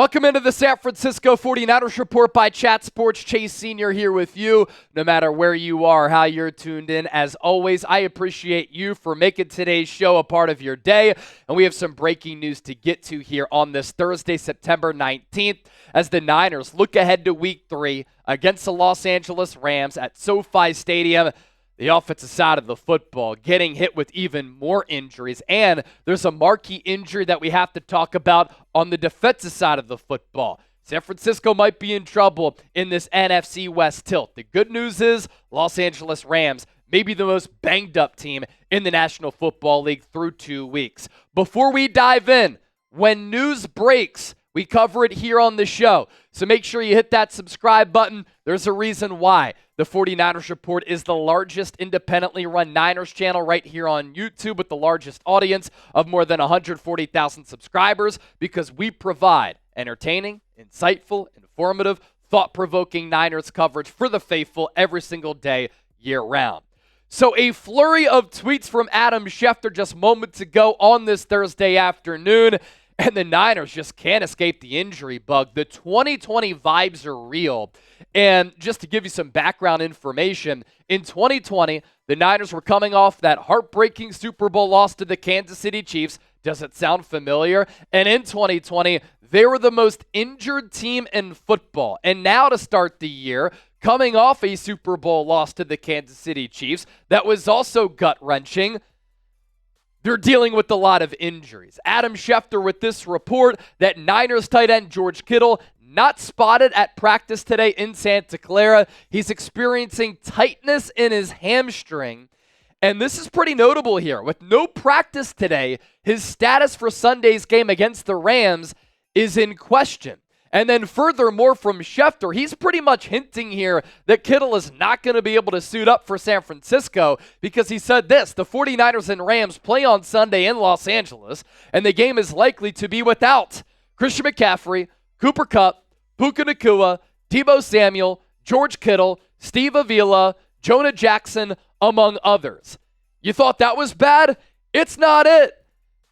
Welcome into the San Francisco 49ers Report by Chat Sports. Chase Sr. here with you, no matter where you are, how you're tuned in. As always, I appreciate you for making today's show a part of your day. And we have some breaking news to get to here on this Thursday, September 19th, as the Niners look ahead to Week 3 against the Los Angeles Rams at SoFi Stadium. The offensive side of the football getting hit with even more injuries. And there's a marquee injury that we have to talk about on the defensive side of the football. San Francisco might be in trouble in this NFC West tilt. The good news is Los Angeles Rams may be the most banged up team in the National Football League through 2 weeks. Before we dive in, when news breaks, we cover it here on the show. So make sure you hit that subscribe button. There's a reason why. The 49ers Report is the largest independently run Niners channel right here on YouTube with the largest audience of more than 140,000 subscribers because we provide entertaining, insightful, informative, thought-provoking Niners coverage for the faithful every single day, year-round. So a flurry of tweets from Adam Schefter just moments ago on this Thursday afternoon. And the Niners just can't escape the injury bug. The 2020 vibes are real. And just to give you some background information, in 2020, the Niners were coming off that heartbreaking Super Bowl loss to the Kansas City Chiefs. Does it sound familiar? And in 2020, they were the most injured team in football. And now to start the year, coming off a Super Bowl loss to the Kansas City Chiefs, that was also gut-wrenching. They're dealing with a lot of injuries. Adam Schefter with this report that Niners tight end George Kittle not spotted at practice today in Santa Clara. He's experiencing tightness in his hamstring. And this is pretty notable here. With no practice today, his status for Sunday's game against the Rams is in question. And then furthermore from Schefter, he's pretty much hinting here that Kittle is not going to be able to suit up for San Francisco because he said this: the 49ers and Rams play on Sunday in Los Angeles, and the game is likely to be without Christian McCaffrey, Cooper Kupp, Puka Nacua, Deebo Samuel, George Kittle, Steve Avila, Jonah Jackson, among others. You thought that was bad? It's not it.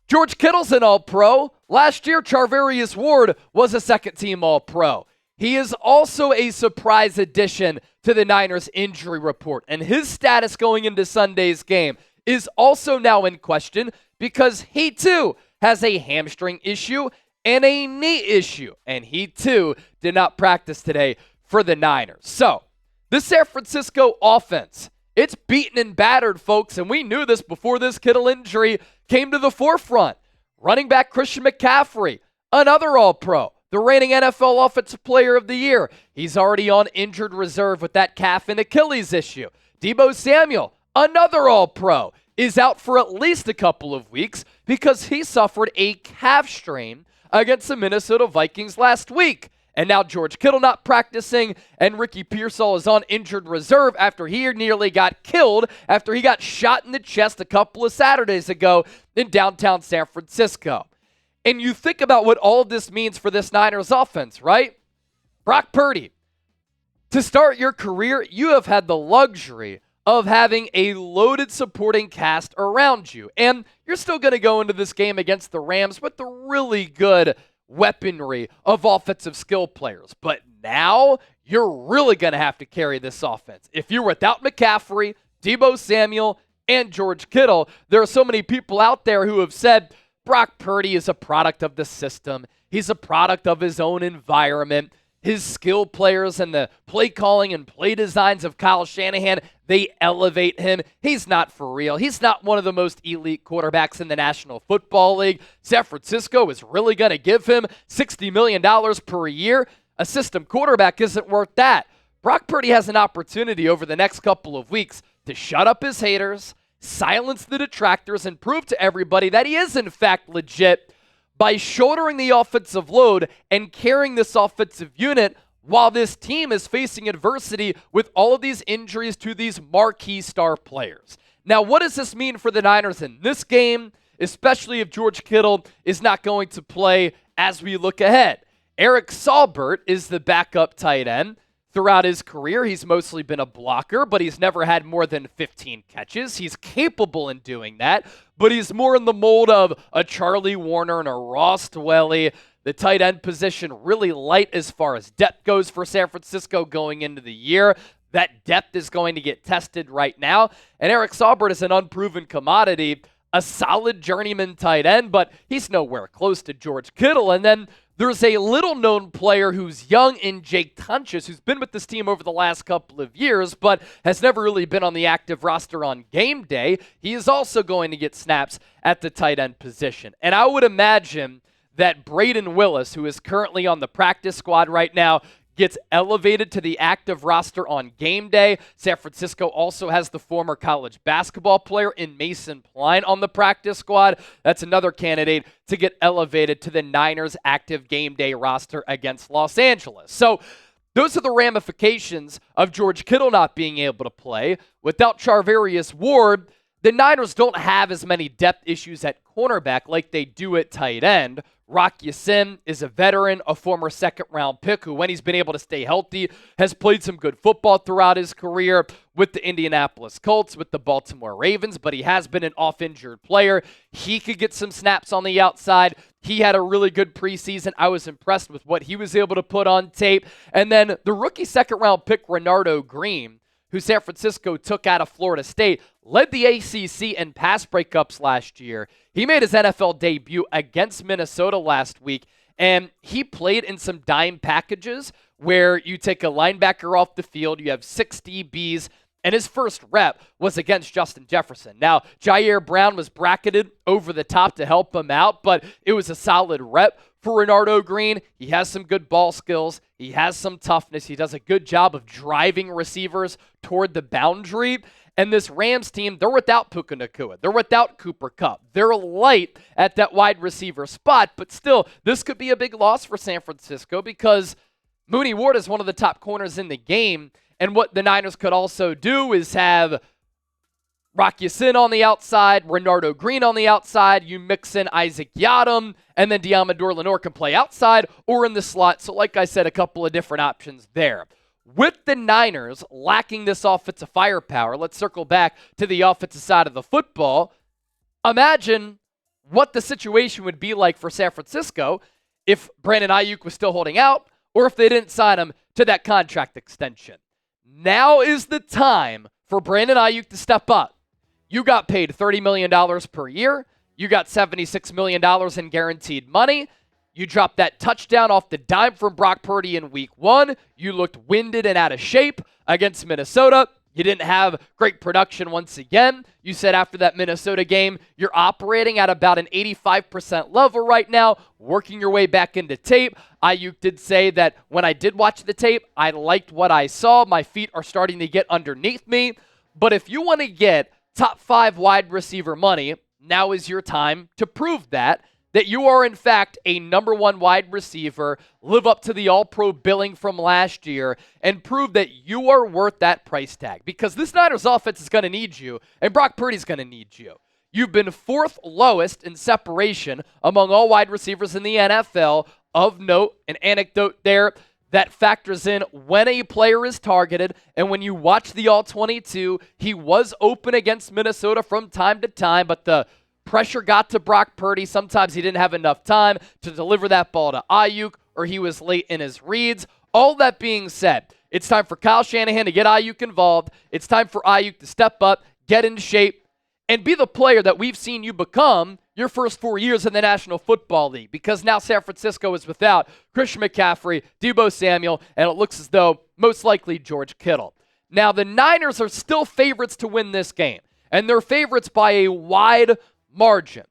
George Kittle's an All-Pro. Last year, Charvarius Ward was a second-team All-Pro. He is also a surprise addition to the Niners injury report, and his status going into Sunday's game is also now in question because he, too, has a hamstring issue and a knee issue, and he, too, did not practice today for the Niners. So, the San Francisco offense, it's beaten and battered, folks, and we knew this before this Kittle injury came to the forefront. Running back Christian McCaffrey, another All-Pro, the reigning NFL Offensive Player of the Year. He's already on injured reserve with that calf and Achilles issue. Deebo Samuel, another All-Pro, is out for at least a couple of weeks because he suffered a calf strain against the Minnesota Vikings last week. And now George Kittle not practicing, and Ricky Pearsall is on injured reserve after he nearly got killed after he got shot in the chest a couple of Saturdays ago in downtown San Francisco. And you think about what all of this means for this Niners offense, right? Brock Purdy, to start your career, you have had the luxury of having a loaded supporting cast around you. And you're still going to go into this game against the Rams with the really good weaponry of offensive skill players. But now you're really going to have to carry this offense. If you're without McCaffrey, Deebo Samuel, and George Kittle, there are so many people out there who have said Brock Purdy is a product of the system. He's a product of his own environment. His skill players and the play calling and play designs of Kyle Shanahan, they elevate him. He's not for real. He's not one of the most elite quarterbacks in the National Football League. San Francisco is really going to give him $60 million per year. A system quarterback isn't worth that. Brock Purdy has an opportunity over the next couple of weeks to shut up his haters, silence the detractors, and prove to everybody that he is, in fact, legit by shouldering the offensive load and carrying this offensive unit while this team is facing adversity with all of these injuries to these marquee star players. Now, what does this mean for the Niners in this game, especially if George Kittle is not going to play as we look ahead? Eric Saubert is the backup tight end. Throughout his career, he's mostly been a blocker, but he's never had more than 15 catches. He's capable in doing that, but he's more in the mold of a Charlie Warner and a Ross Dwelly, The tight end position really light as far as depth goes for San Francisco going into the year. That depth is going to get tested right now. And Eric Saubert is an unproven commodity, a solid journeyman tight end, but he's nowhere close to George Kittle. And then there's a little-known player who's young in Jake Tunches, who's been with this team over the last couple of years, but has never really been on the active roster on game day. He is also going to get snaps at the tight end position. And I would imagine that Braden Willis, who is currently on the practice squad right now, gets elevated to the active roster on game day. San Francisco also has the former college basketball player in Mason Pline on the practice squad. That's another candidate to get elevated to the Niners active game day roster against Los Angeles. So those are the ramifications of George Kittle not being able to play. Without Charvarius Ward, the Niners don't have as many depth issues at cornerback like they do at tight end. Rock Ya-Sin is a veteran, a former second-round pick who, when he's been able to stay healthy, has played some good football throughout his career with the Indianapolis Colts, with the Baltimore Ravens, but he has been an off-injured player. He could get some snaps on the outside. He had a really good preseason. I was impressed with what he was able to put on tape. And then the rookie second-round pick, Renardo Green, who San Francisco took out of Florida State, led the ACC in pass breakups last year. He made his NFL debut against Minnesota last week, and he played in some dime packages where you take a linebacker off the field, you have 6 DBs, and his first rep was against Justin Jefferson. Now, Jair Brown was bracketed over the top to help him out, but it was a solid rep for Renardo Green. He has some good ball skills. He has some toughness. He does a good job of driving receivers toward the boundary. And this Rams team, they're without Puka Nacua. They're without Cooper Kupp. They're light at that wide receiver spot, but still, this could be a big loss for San Francisco because Mooney Ward is one of the top corners in the game. And what the Niners could also do is have Rock Ya-Sin on the outside, Renardo Green on the outside, you mix in Isaac Yiadom, and then Diamador Lenore can play outside or in the slot. So like I said, a couple of different options there. With the Niners lacking this offensive firepower, let's circle back to the offensive side of the football. Imagine what the situation would be like for San Francisco if Brandon Aiyuk was still holding out or if they didn't sign him to that contract extension. Now is the time for Brandon Aiyuk to step up. You got paid $30 million per year. You got $76 million in guaranteed money. You dropped that touchdown off the dime from Brock Purdy in week 1. You looked winded and out of shape against Minnesota. You didn't have great production once again. You said after that Minnesota game, you're operating at about an 85% level right now, working your way back into tape. Aiyuk did say that when I did watch the tape, I liked what I saw. My feet are starting to get underneath me. But if you want to get top 5 wide receiver money, now is your time to prove that you are in fact a number 1 wide receiver, live up to the all-pro billing from last year, and prove that you are worth that price tag. Because this Niners offense is going to need you, and Brock Purdy's going to need you. You've been 4th lowest in separation among all wide receivers in the NFL. Of note, an anecdote there that factors in when a player is targeted, and when you watch the All-22, he was open against Minnesota from time to time, but the pressure got to Brock Purdy. Sometimes he didn't have enough time to deliver that ball to Aiyuk, or he was late in his reads. All that being said, it's time for Kyle Shanahan to get Aiyuk involved. It's time for Aiyuk to step up, get in shape, and be the player that we've seen you become your first 4 years in the National Football League, because now San Francisco is without Christian McCaffrey, Deebo Samuel, and it looks as though most likely George Kittle. Now, the Niners are still favorites to win this game, and they're favorites by a wide margin.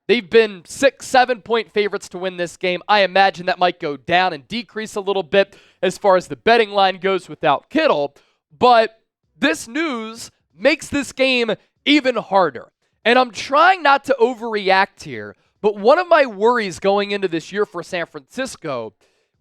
They've been 6-7 point favorites to win this game. I imagine that might go down and decrease a little bit as far as the betting line goes without Kittle, but this news makes this game even harder. And I'm trying not to overreact here, but one of my worries going into this year for San Francisco,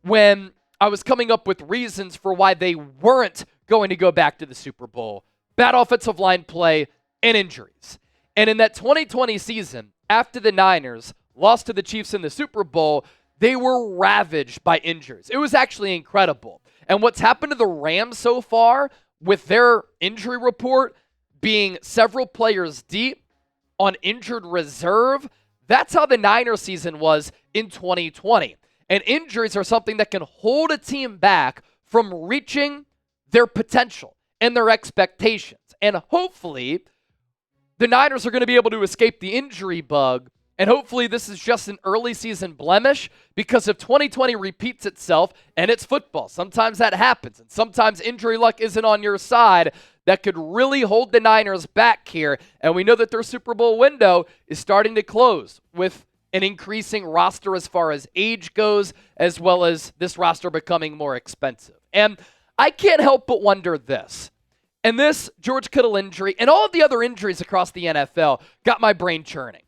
when I was coming up with reasons for why they weren't going to go back to the Super Bowl, bad offensive line play and injuries. And in that 2020 season, after the Niners lost to the Chiefs in the Super Bowl, they were ravaged by injuries. It was actually incredible. And what's happened to the Rams so far with their injury report being several players deep on injured reserve, that's how the Niners season was in 2020. And injuries are something that can hold a team back from reaching their potential and their expectations. And hopefully, the Niners are going to be able to escape the injury bug. And hopefully this is just an early season blemish, because if 2020 repeats itself, and it's football, sometimes that happens, and sometimes injury luck isn't on your side, that could really hold the Niners back here. And we know that their Super Bowl window is starting to close with an increasing roster as far as age goes, as well as this roster becoming more expensive. And I can't help but wonder this. And this George Kittle injury and all of the other injuries across the NFL got my brain churning.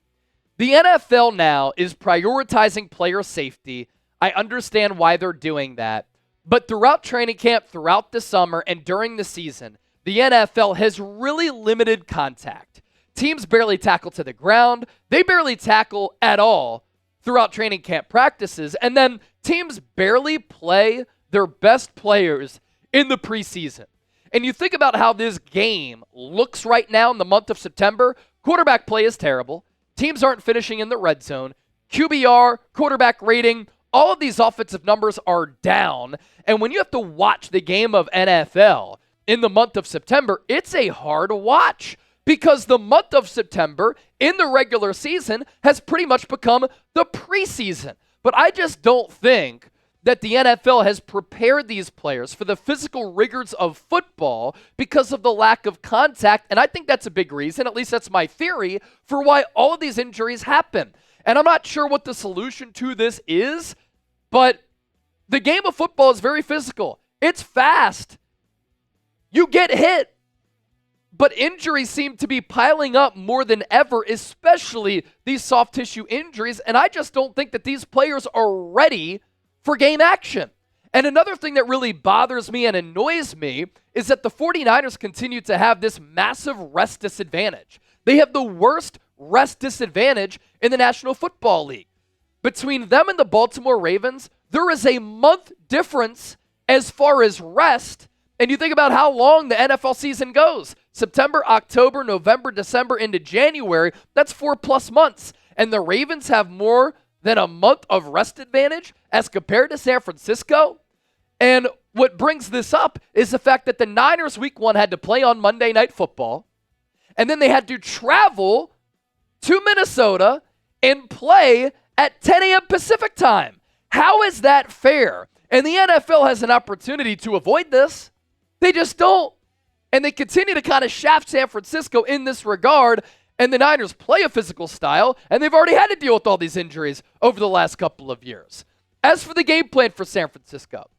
The NFL now is prioritizing player safety. I understand why they're doing that. But throughout training camp, throughout the summer, and during the season, the NFL has really limited contact. Teams barely tackle to the ground. They barely tackle at all throughout training camp practices. And then teams barely play their best players in the preseason. And you think about how this game looks right now in the month of September. Quarterback play is terrible. Teams aren't finishing in the red zone. QBR, quarterback rating, all of these offensive numbers are down. And when you have to watch the game of NFL in the month of September, it's a hard watch, because the month of September in the regular season has pretty much become the preseason. But I just don't think that the NFL has prepared these players for the physical rigors of football because of the lack of contact. And I think that's a big reason, at least that's my theory, for why all of these injuries happen. And I'm not sure what the solution to this is, but the game of football is very physical. It's fast. You get hit. But injuries seem to be piling up more than ever, especially these soft tissue injuries. And I just don't think that these players are ready for game action. And another thing that really bothers me and annoys me is that the 49ers continue to have this massive rest disadvantage. They have the worst rest disadvantage in the National Football League. Between them and the Baltimore Ravens, there is a month difference as far as rest. And you think about how long the NFL season goes. September, October, November, December, into January. That's 4+ months. And the Ravens have more than a month of rest advantage as compared to San Francisco. And what brings this up is the fact that the Niners week 1 had to play on Monday Night Football, and then they had to travel to Minnesota and play at 10 a.m. Pacific time. How is that fair? And the NFL has an opportunity to avoid this. They just don't. And they continue to kind of shaft San Francisco in this regard. And the Niners play a physical style, and they've already had to deal with all these injuries over the last couple of years. As for the game plan for San Francisco,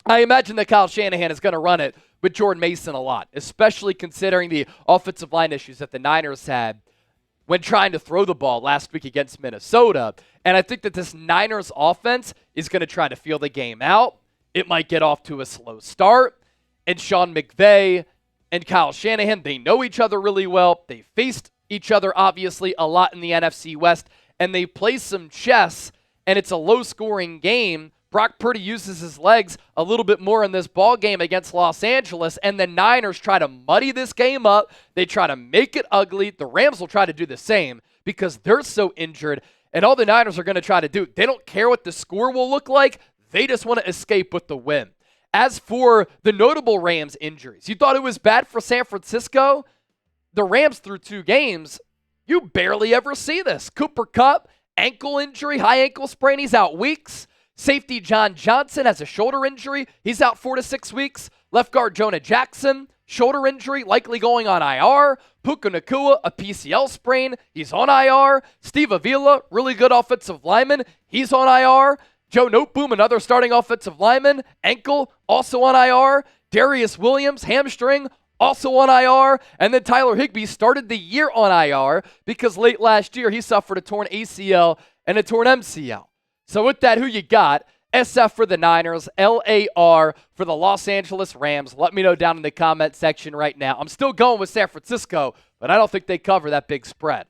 I imagine that Kyle Shanahan is going to run it with Jordan Mason a lot, especially considering the offensive line issues that the Niners had when trying to throw the ball last week against Minnesota. And I think that this Niners offense is going to try to feel the game out. It might get off to a slow start. And Sean McVay and Kyle Shanahan, they know each other really well. They faced each other, obviously, a lot in the NFC West, and they play some chess, and it's a low-scoring game. Brock Purdy uses his legs a little bit more in this ball game against Los Angeles, and the Niners try to muddy this game up. They try to make it ugly. The Rams will try to do the same because they're so injured, and all the Niners are going to try to do, they don't care what the score will look like. They just want to escape with the win. As for the notable Rams injuries, you thought it was bad for San Francisco? The Rams through 2 games, you barely ever see this. Cooper Kupp, ankle injury, high ankle sprain, he's out weeks. Safety John Johnson has a shoulder injury. He's out 4 to 6 weeks. Left guard Jonah Jackson, shoulder injury, likely going on IR. Puka Nacua, a PCL sprain. He's on IR. Steve Avila, really good offensive lineman. He's on IR. Joe Noteboom, another starting offensive lineman. Ankle, also on IR. Darius Williams, hamstring, also on IR. And then Tyler Higbee started the year on IR because late last year he suffered a torn ACL and a torn MCL. So with that, who you got? SF for the Niners, LAR for the Los Angeles Rams. Let me know down in the comment section right now. I'm still going with San Francisco, but I don't think they cover that big spread.